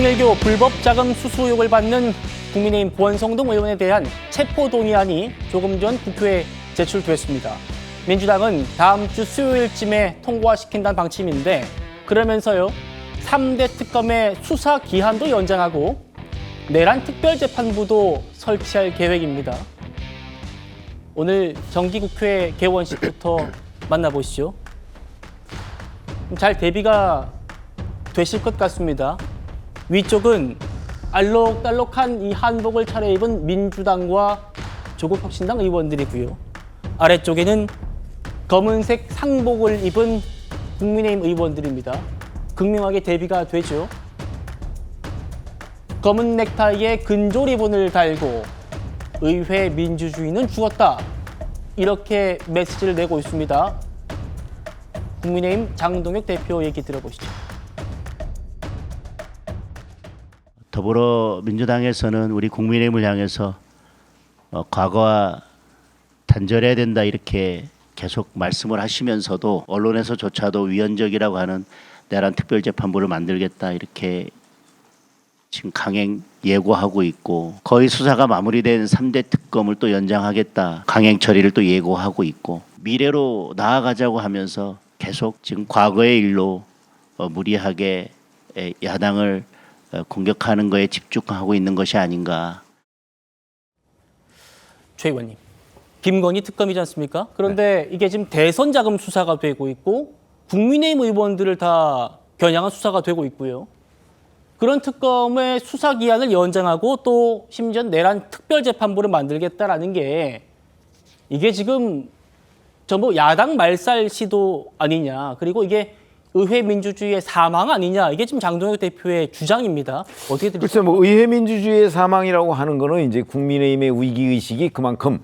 통일교 불법 자금 수수 의혹을 받는 국민의힘 권성동 의원에 대한 체포동의안이 조금 전 국회에 제출됐습니다. 민주당은 다음 주 수요일쯤에 통과시킨다는 방침인데 그러면서요 3대 특검의 수사 기한도 연장하고 내란 특별재판부도 설치할 계획입니다. 오늘 정기국회 개원식부터 만나보시죠. 잘 대비가 되실 것 같습니다. 위쪽은 알록달록한 이 한복을 차려입은 민주당과 조국혁신당 의원들이고요. 아래쪽에는 검은색 상복을 입은 국민의힘 의원들입니다. 극명하게 대비가 되죠. 검은 넥타이에 근조 리본을 달고 의회 민주주의는 죽었다. 이렇게 메시지를 내고 있습니다. 국민의힘 장동혁 대표 얘기 들어보시죠. 더불어민주당에서는 우리 국민의힘을 향해서 과거와 단절해야 된다 이렇게 계속 말씀을 하시면서도 언론에서조차도 위헌적이라고 하는 내란 특별재판부를 만들겠다 이렇게 지금 강행 예고하고 있고 거의 수사가 마무리된 3대 특검을 또 연장하겠다 강행 처리를 또 예고하고 있고 미래로 나아가자고 하면서 계속 지금 과거의 일로 무리하게 야당을 공격하는 거에 집중하고 있는 것이 아닌가. 최 의원님, 김건희 특검이지 않습니까? 그런데 이게 지금 대선 자금 수사가 되고 있고 국민의힘 의원들을 다 겨냥한 수사가 되고 있고요. 그런 특검의 수사 기한을 연장하고 또 심지어 내란 특별재판부를 만들겠다라는 게 이게 지금 전부 야당 말살 시도 아니냐. 그리고 이게 의회 민주주의의 사망 아니냐. 이게 지금 장동혁 대표의 주장입니다. 어떻게 들으세요? 글쎄 뭐 의회 민주주의의 사망이라고 하는 거는 이제 국민의힘의 위기 의식이 그만큼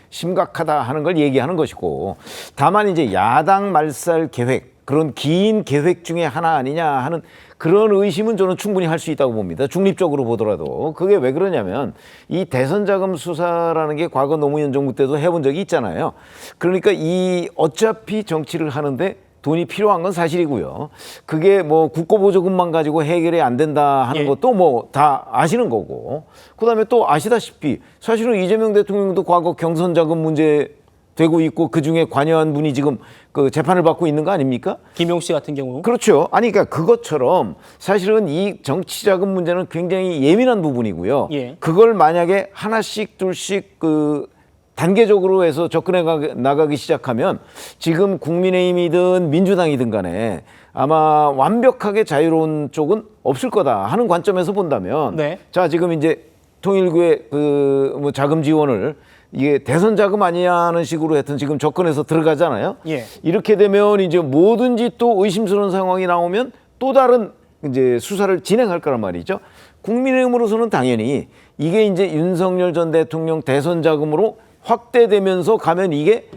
심각하다 하는 걸 얘기하는 것이고 다만 이제 야당 말살 계획 그런 긴 계획 중에 하나 아니냐 하는 그런 의심은 저는 충분히 할 수 있다고 봅니다. 중립적으로 보더라도. 그게 왜 그러냐면 이 대선 자금 수사라는 게 과거 노무현 정부 때도 해본 적이 있잖아요. 그러니까 이 어차피 정치를 하는데 돈이 필요한 건 사실이고요. 그게 뭐 국고보조금만 가지고 해결이 안 된다 하는 것도 뭐 다 아시는 거고. 그다음에 또 아시다시피 사실은 이재명 대통령도 과거 경선 자금 문제 되고 있고 그중에 관여한 분이 지금 그 재판을 받고 있는 거 아닙니까? 김용 씨 같은 경우. 그렇죠. 아니 그러니까 그것처럼 사실은 이 정치 자금 문제는 굉장히 예민한 부분이고요. 예. 그걸 만약에 하나씩 둘씩 그 단계적으로 해서 접근해 나가기 시작하면 지금 국민의힘이든 민주당이든 간에 아마 완벽하게 자유로운 쪽은 없을 거다 하는 관점에서 본다면 네. 자 지금 이제 통일교의 그 뭐 자금 지원을 이게 대선 자금 아니냐는 식으로 하여튼 지금 접근해서 들어가잖아요. 예. 이렇게 되면 이제 뭐든지 또 의심스러운 상황이 나오면 또 다른 이제 수사를 진행할 거란 말이죠. 국민의힘으로서는 당연히 이게 이제 윤석열 전 대통령 대선 자금으로 확대되면서 가면 이게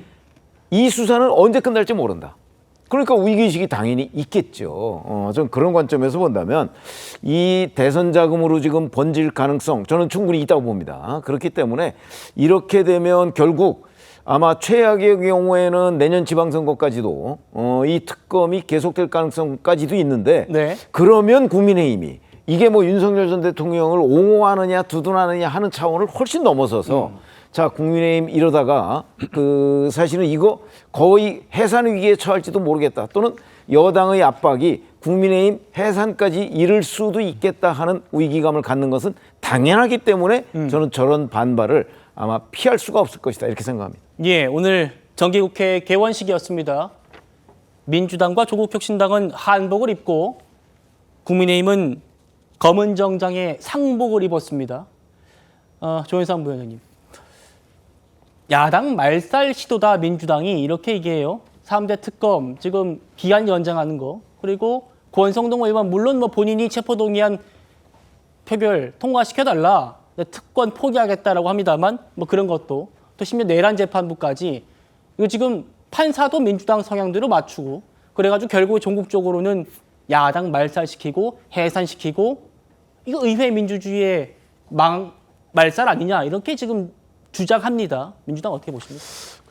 이 수사는 언제 끝날지 모른다. 그러니까 위기의식이 당연히 있겠죠. 전 그런 관점에서 본다면 이 대선 자금으로 지금 번질 가능성 저는 충분히 있다고 봅니다. 그렇기 때문에 이렇게 되면 결국 아마 최악의 경우에는 내년 지방선거까지도 이 특검이 계속될 가능성까지도 있는데 네. 그러면 국민의힘이 이게 뭐 윤석열 전 대통령을 옹호하느냐 두둔하느냐 하는 차원을 훨씬 넘어서서 자, 국민의힘 이러다가 그 사실은 이거 거의 해산 위기에 처할지도 모르겠다. 또는 여당의 압박이 국민의힘 해산까지 이를 수도 있겠다 하는 위기감을 갖는 것은 당연하기 때문에 저는 저런 반발을 아마 피할 수가 없을 것이다. 이렇게 생각합니다. 예, 오늘 정기국회 개원식이었습니다. 민주당과 조국혁신당은 한복을 입고 국민의힘은 검은 정장에 상복을 입었습니다. 조현상 부위원님. 야당 말살 시도다 민주당이 이렇게 얘기해요. 3대 특검 지금 기한 연장하는 거 그리고 권성동 의원 물론 뭐 본인이 체포동의안 표결 통과시켜달라 특권 포기하겠다라고 합니다만 뭐 그런 것도 또 심지어 내란 재판부까지 이거 지금 판사도 민주당 성향대로 맞추고 그래가지고 결국 전국적으로는 야당 말살시키고 해산시키고 이거 의회 민주주의의 말살 아니냐 이렇게 지금 주장합니다. 민주당 어떻게 보십니까?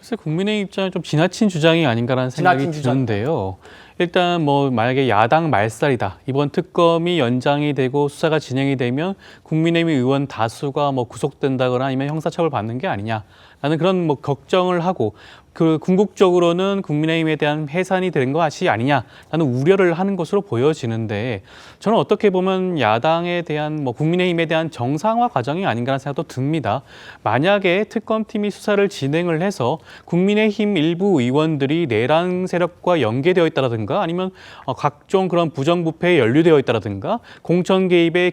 글쎄 국민의힘 입장에 좀 지나친 주장이 아닌가라는 생각이 지나친 주장. 드는데요. 일단 뭐 만약에 야당 말살이다. 이번 특검이 연장이 되고 수사가 진행이 되면 국민의힘 의원 다수가 뭐 구속된다거나 아니면 형사처벌 받는 게 아니냐라는 그런 뭐 걱정을 하고 그 궁극적으로는 국민의힘에 대한 해산이 된 것이 아니냐라는 우려를 하는 것으로 보여지는데 저는 어떻게 보면 야당에 대한 뭐 국민의힘에 대한 정상화 과정이 아닌가라는 생각도 듭니다. 만약에 특검팀이 수사를 진행을 해서 국민의힘 일부 의원들이 내란 세력과 연계되어 있다라든가 아니면 각종 그런 부정부패에 연루되어 있다라든가 공천 개입의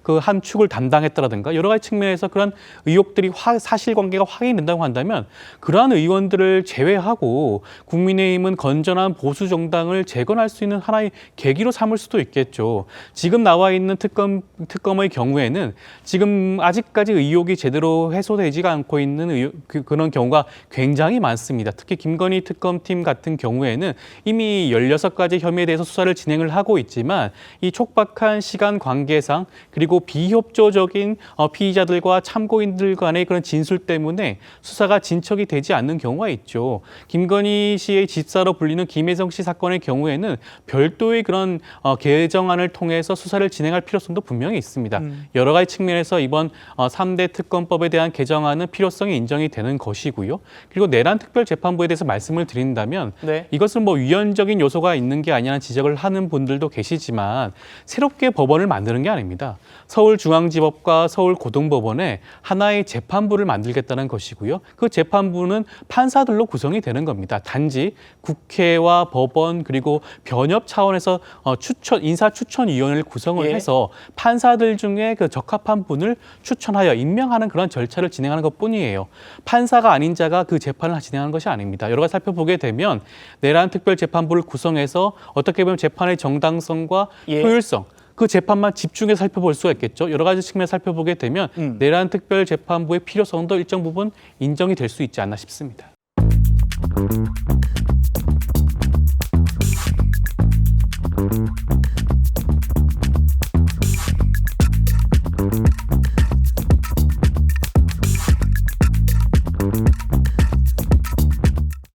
그 한 축을 담당했다라든가 여러 가지 측면에서 그런 의혹들이 사실관계가 확인된다고 한다면 그러한 의원들을 제외하고 국민의힘은 건전한 보수 정당을 재건할 수 있는 하나의 계기로 삼을 수도 있겠죠. 지금 나와 있는 특검의 경우에는 지금 아직까지 의혹이 제대로 해소되지가 않고 있는 그런 경우가 굉장히 많습니다. 특히 김건희 특검팀 같은 경우에는 이미 16가지 혐의에 대해서 수사를 진행을 하고 있지만 이 촉박한 시간 관계상 그리고 비협조적인 피의자들과 참고인들 간의 그런 진술 때문에 수사가 진척이 되지 않는 경우가 있죠. 김건희 씨의 집사로 불리는 김혜성 씨 사건의 경우에는 별도의 그런 개정안을 통해서 수사를 진행할 필요성도 분명히 있습니다. 여러 가지 측면에서 이번 3대 특검법에 대한 개정안은 필요성이 인정이 되는 것이고요. 그리고 내란 특별재판부에 대해서 말씀을 드린다면 네. 이것은 뭐 유연적인 요소가 있는 게 아니냐는 지적을 하는 분들도 계시지만 새롭게 법원을 만드는 게 아닙니다. 서울중앙지법과 서울고등법원에 하나의 재판부를 만들겠다는 것이고요. 그 재판부는 판사들로 구성이 되는 겁니다. 단지 국회와 법원 그리고 변협 차원에서 인사추천위원회를 구성을 예. 해서 판사들 중에 그 적합한 분을 추천하여 임명하는 그런 절차를 진행하는 것뿐이에요. 판사가 아닌 자가 그 재판을 진행하는 것이 아닙니다. 여러 가지 살펴보게 되면 내란 특별재판부를 구성해서 어떻게 보면 재판의 정당성과 예. 효율성 그 재판만 집중해서 살펴볼 수가 있겠죠. 여러 가지 측면을 살펴보게 되면 내란 특별재판부의 필요성도 일정 부분 인정이 될 수 있지 않나 싶습니다.